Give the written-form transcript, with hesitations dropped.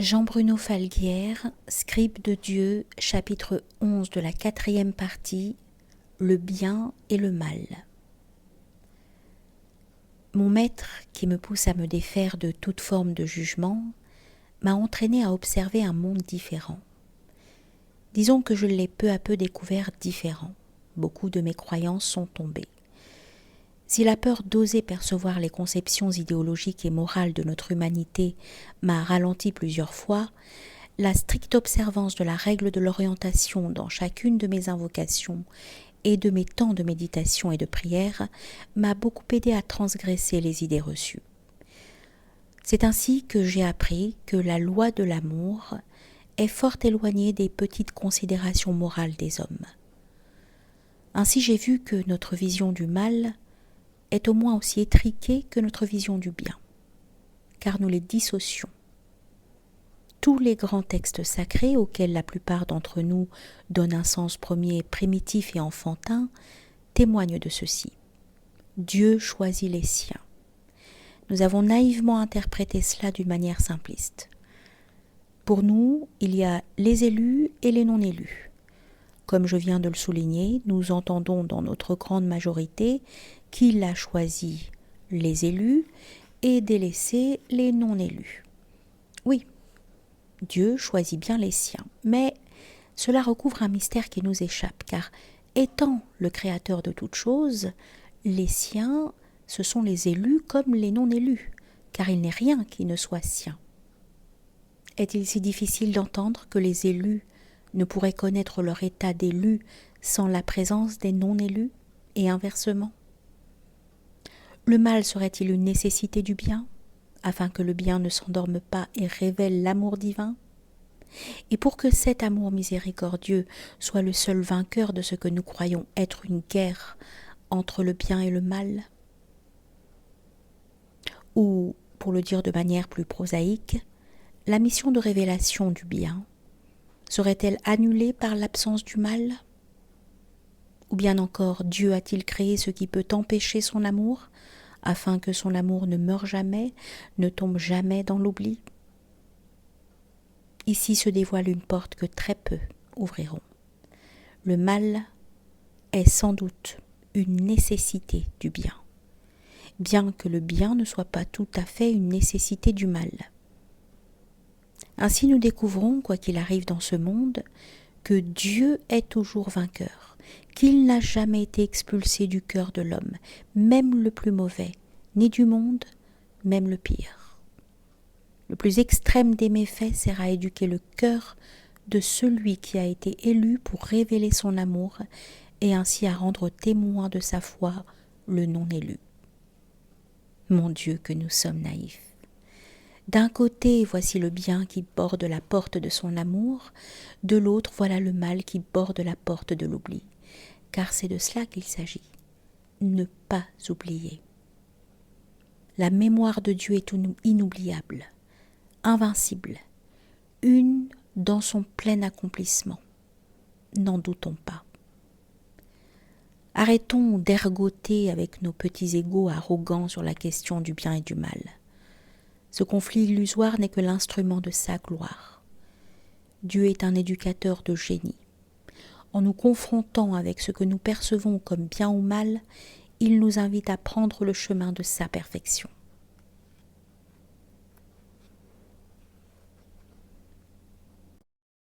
Jean-Bruno Falguière, Scribe de Dieu, chapitre 11 de la 4e partie, le bien et le mal. Mon maître, qui me pousse à me défaire de toute forme de jugement, m'a entraîné à observer un monde différent. Disons que je l'ai peu à peu découvert différent. Beaucoup de mes croyances sont tombées. Si la peur d'oser percevoir les conceptions idéologiques et morales de notre humanité m'a ralenti plusieurs fois, la stricte observance de la règle de l'orientation dans chacune de mes invocations et de mes temps de méditation et de prière m'a beaucoup aidé à transgresser les idées reçues. C'est ainsi que j'ai appris que la loi de l'amour est fort éloignée des petites considérations morales des hommes. Ainsi j'ai vu que notre vision du mal est au moins aussi étriquée que notre vision du bien, car nous les dissocions. Tous les grands textes sacrés, auxquels la plupart d'entre nous donnent un sens premier primitif et enfantin, témoignent de ceci. Dieu choisit les siens. Nous avons naïvement interprété cela d'une manière simpliste. Pour nous, il y a les élus et les non-élus. Comme je viens de le souligner, nous entendons dans notre grande majorité qu'il a choisi les élus et délaissé les non-élus. Oui, Dieu choisit bien les siens, mais cela recouvre un mystère qui nous échappe, car étant le créateur de toutes choses, les siens, ce sont les élus comme les non-élus, car il n'est rien qui ne soit sien. Est-il si difficile d'entendre que les élus ne pourraient connaître leur état d'élus sans la présence des non-élus, et inversement? Le mal serait-il une nécessité du bien, afin que le bien ne s'endorme pas et révèle l'amour divin? Et pour que cet amour miséricordieux soit le seul vainqueur de ce que nous croyons être une guerre entre le bien et le mal? Ou, pour le dire de manière plus prosaïque, la mission de révélation du bien serait-elle annulée par l'absence du mal? Ou bien encore, Dieu a-t-il créé ce qui peut empêcher son amour, afin que son amour ne meure jamais, ne tombe jamais dans l'oubli? Ici se dévoile une porte que très peu ouvriront. Le mal est sans doute une nécessité du bien que le bien ne soit pas tout à fait une nécessité du mal. Ainsi nous découvrons, quoi qu'il arrive dans ce monde, que Dieu est toujours vainqueur, qu'il n'a jamais été expulsé du cœur de l'homme, même le plus mauvais, ni du monde, même le pire. Le plus extrême des méfaits sert à éduquer le cœur de celui qui a été élu pour révéler son amour et ainsi à rendre témoin de sa foi le non-élu. Mon Dieu, que nous sommes naïfs. D'un côté, voici le bien qui borde la porte de son amour, de l'autre, voilà le mal qui borde la porte de l'oubli. Car c'est de cela qu'il s'agit. Ne pas oublier. La mémoire de Dieu est inoubliable, invincible, une dans son plein accomplissement. N'en doutons pas. Arrêtons d'ergoter avec nos petits égos arrogants sur la question du bien et du mal. Ce conflit illusoire n'est que l'instrument de sa gloire. Dieu est un éducateur de génie. En nous confrontant avec ce que nous percevons comme bien ou mal, il nous invite à prendre le chemin de sa perfection.